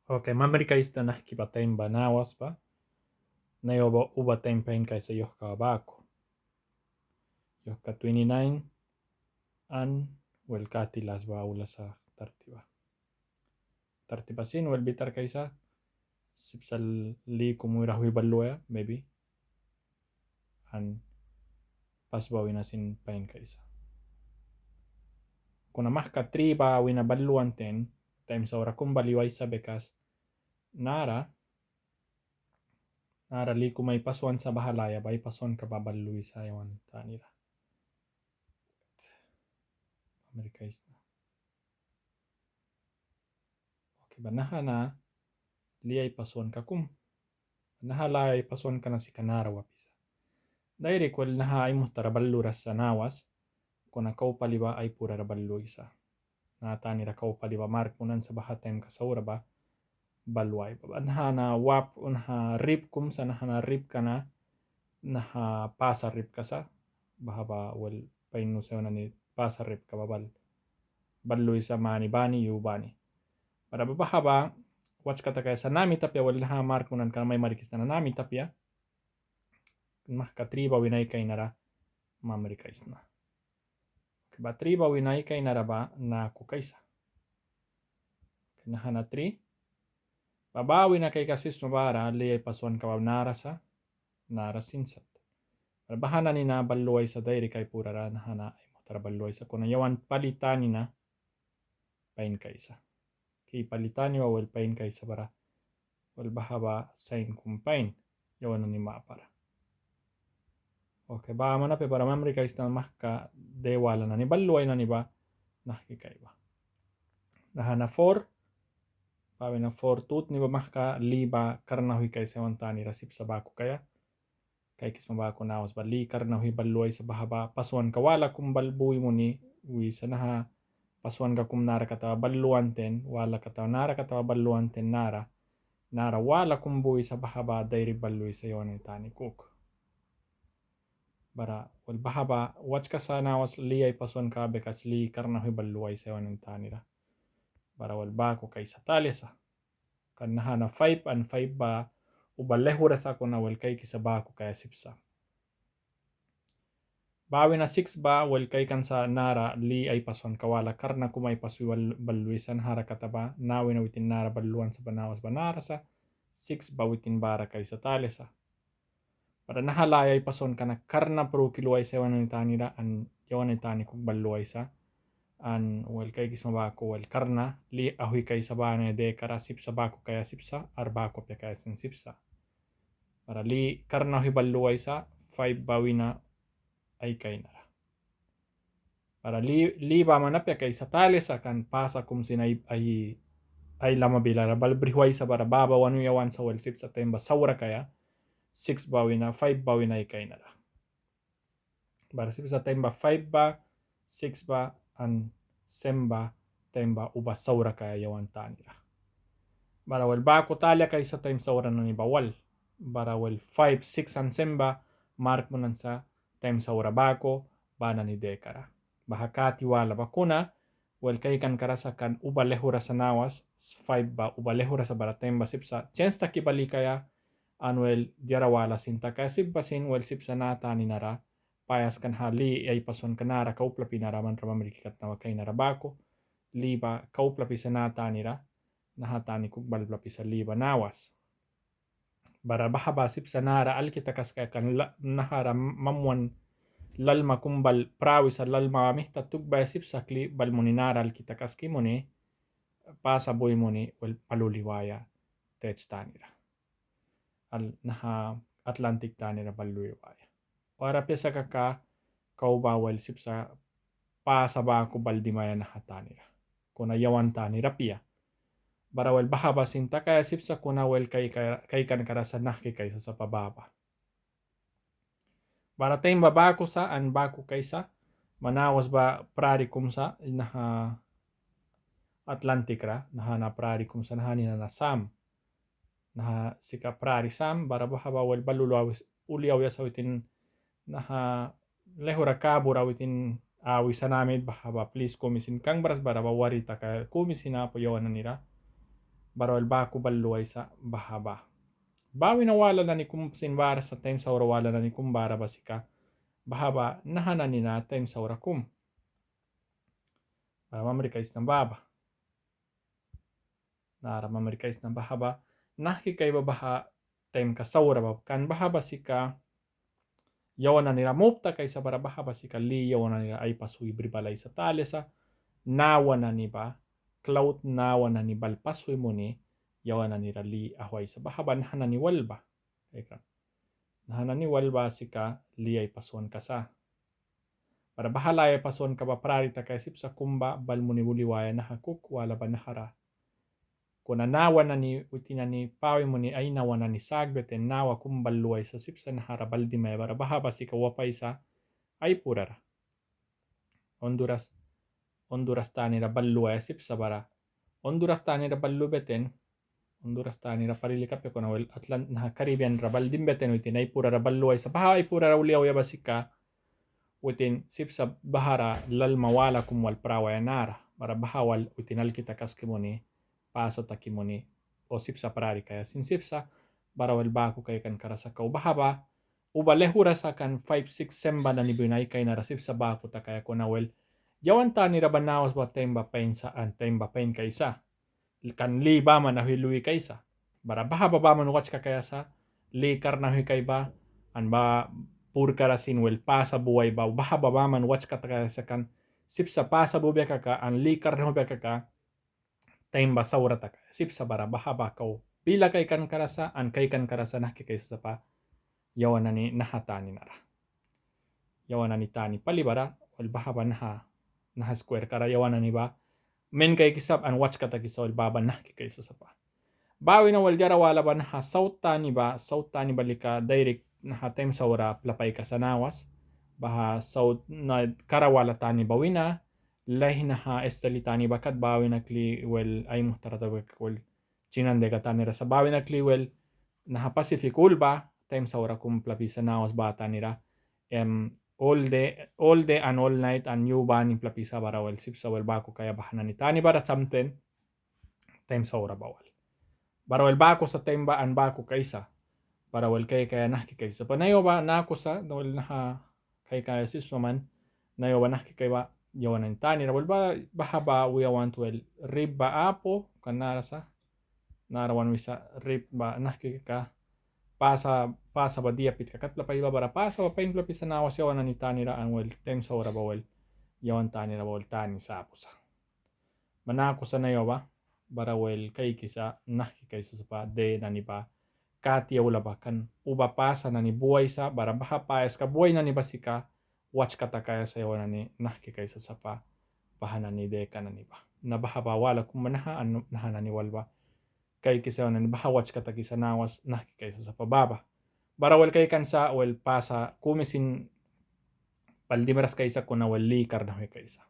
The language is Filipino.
Okei, Amerikaista nähkivä temba naawaspa. Ne uba tempain kaisa johka baako. Johka 29 an wel katilas ba ulasa tartiba. Tartiba sin wel bitar kaisa sipsal liiku muirahui balluya maybe. An pas bawina sin pain kaisa. Kuna mahka triba wina balluan ten time saura kumbali waisa bekas nara liku may pasuan sa bahalaya bay pasuan ka baballui sa yawan tanira. Amerikaista. Okay, banaha na liay pasuan ka kum. Nahalay pasuan ka na si kanara wapisa. Dairi kwel naha ay muhtara balluras sa nawas kuna kau paliba ay pura raballu isa. Natanira kau paliba mark munan sa bahatem ka saura ba balway ba. Naha na wap unha rip kum sa naha na rip ka na naha pasa rip ka sa bahaba wel painu sa ni pasa rip ka babal ballu isa mani bani yu bani. Pada bahaba watch kata kaya sa nami tapya wel naha mark munan ka may marikis na nami tapya mah katriba winay kay nara mamerikais na. Batriba winay kay nara ba na kukaisa. Naha na 3. Babawi na kay kasis mabara liyay pasuan kabab narasa nara sinsat. Bahana ni na balluay sa dairi kay purara nahana ay mutara balluay sa kuna yawan palitani na pain kaisa. Ki palitani wa wel pain kaisa bara wel bahaba sain kumpain yawan ni maapara. Oke, ba mana pe para mamri kais na mahka dewala na ni balluay na ni ba nahkikay ba. Nahana 4. Pawe na 4 tut ni ba mahka liba karna hui kay sa wantani rasip sa baku kaya. Kay kis mabako nawas ba li karna hui balluay sa bahaba pasuan kawala kum balbuy mo ni wi sa naha pasuan ka kum nara katawa balluan ten wala katawa nara katawa balluan ten nara wala kum buy sa bahaba dairi balluy sa yawan tani kuk. Bara wal bahaba watch ka sa nawas li ay pasuan ka bekas li karna hui balluay sa yawan tani ra. Bara wal bako kay sa talisa. Kan nahana 5 and 5 ba ubalehura sa ako na wel kay kisa bako kaya sipsa. Bawi na 6 ba wel kay kan sa nara li ay pasuan kawala karna kumay pasui balluisan hara kataba nawi na witin nara balluan sa banawas banara sa 6 ba witin bara kay sa talisa. Pada nahalayay pasuan ka na karna pro kiluay sa yawan ni tani ra an yawan ni tani kuk balluay sa an wel kay kis mabako wel karna li ahui kay sa bana de kara sipsa bako kaya sipsa ar bako pya kaya sin sipsa. Para li karna hui balluay sa 5 bawi na ay kay nara. Para li ba manapya kay sa tales akan pasa kum sinay ay lama bilara balbrihuay sa bara baba wanu yawan sa wel sip sa temba saura kaya 6 bawi na 5 bawi na ikay nara. Bara sip sa temba 5 ba 6 ba an semba temba uba saura kaya yawan tanira. Bara wel bako talya kay sa time saura na ni bawal. Bara wel 5 6 an semba mark mo nan sa time saura bako bana ni dekara. Bahakati wala bakuna wel kay kan karasakan uba lehura sa nawas 5 ba uba lehura sa bara temba sipsa chance ta kibali kaya anwel diara wala sinta kaya sipbasin wel sipsa nata ni nara payas kan hali ay pason kanara kauplapi nara man ramamrikikat na wakay nara bako liba kauplapi sa nata nira nahatani kuk balplapi sa liba nawas. Bara bahaba sipsa nara alkitakas kaya kan nahara mamuan lalma kumbal prawi sa lalma mihta tugbay sipsakli bal mo ni naral kita kaski mo ni pasaboy mo ni wel paluliwaya tets tanira al naha Atlantic tanira paluliwaya para pesa kaka kau bawal sipsa pasaba ko baldimaya naha tanira kuna yawan tanira pia bara wel bahaba sinta kaya sipsa kuna wel kay kan karasa nahki kaysa sa pababa. Bara tayong babako sa an bako kaysa manawas ba prari kumsa naha Atlantic ra naha na prari kumsa naha ni na sam naha sika prari sam bara bahaba wel balulawis uliaw ya sawitin naha lehura kabura witin awi sanamid bahaba please komisin kang baras bara bawarita kaya komisin na po yawan nira bara wel baku balluay sa bahaba. Bawi na wala na ni kumsin bara sa time saura wala na ni kumbara basika bahaba nahana ni na time saura kum. Para mamerikais na baba. Nara mamerikais na bahaba nahki kay babaha time ka saura bab kan bahaba sika yawana nira mupta kaysa bara bahaba sika li yawana nira ay pasui bribalay sa talesa nawana ni ba cloud nawana ni balpasui muni yawana nira li ahway sa bahaba nahana ni walba. Nahana ni walba sika li ay pasuan kasa. Para bahala ay pasuan ka ba prarita kay sip sa kumba bal muni buliwaya nahakuk wala ba nahara. Kuna nawa na ni utina ni pawi mo ni ay nawa na ni sagbeten nawa kumbal luway sa sipsa nahara baldi may bara bahaba si kawapay sa ay purara. Honduras tani ra balluway sipsa bara. Honduras tani ra ballubeten. Honduras tani ra parilikape ko na wel Atlant na Caribbean ra baldim beten utin ay purara balluway sa baha ay purara uliaw yabasika utin sipsa bahara lal mawala kumwal prawaya nara bara bahawal utin alkita kaskimoni pasa takimoni o sipsa parari kaya sin sipsa barawal baku kay kan karasa kau bahaba uba lehura sa kan 5-6 semba na nibunay kay narasip sa baku ta kaya kunawel yawan ta ni rabanawas ba temba pain sa an temba pain kaysa kan li ba man nahiluwi kaysa bara bahaba ba man watch ka kaya sa li karna hui kay ba an ba pur karasin wel pasa buhay ba bahaba ba man watch ka kaya sa kan sipsa pasa buhay ka an li karna hui ka time ba saura ta sip sa bara bahaba kau pila kay kan karasa an kay kan karasa nah kay sa pa yawana ni nahatani nara yawana ni tani palibara wal bahaba naha square kara yawana ni ba men kay kisap an watch kata kisa wal baba nah kay sa pa bawi na wal jara wala ba naha south tani balika direct naha time saura plapay ka sa nawas baha south na karawala tani bawina lahi naha estelitani bakat bawi na kli wel ay muhtarata wel chinande katani rasa bawi na kli wel naha Pacific ulba time saura kum plapisa nawas bata nira all day and all night and you ba ni plapisa bara wel sip sa wel bako kaya bahana ni tani bara samten time saura bawal bara wel bako sa time ba an bako kaisa para wel kaya nah kaysa panayo ba nako sa wel naha kaya sis man nayo ba nah kay ba yawanan tani ra ba bahaba uyawan tuel rib ba apo kanara sa narawan wisa rib ba ka pasa ba dia pit kakat pa iba bara pasa ba pain plapi sa nawas yawanan ni tani ra an wel tem sa ora ba wel yawan tani ra wel tani sa apo sa manako sa nayo ba bara wel kay kisa nah kaysa sa pa de nani ba katia ula ba kan uba pasa nani buhay sa bara baha paes ka buhay nani basika watch kata kaya sa yawanan ni nah kaysa sa pa bahana ni deka na niba na bahaba wala kung manaha an nahana ni walba kay kisa na ni bahawach kata kisa nawas nah kaysa sa pababa barawal kay kansa wel pasa kumisin paldimeras kaysa kuna wali karna kaysa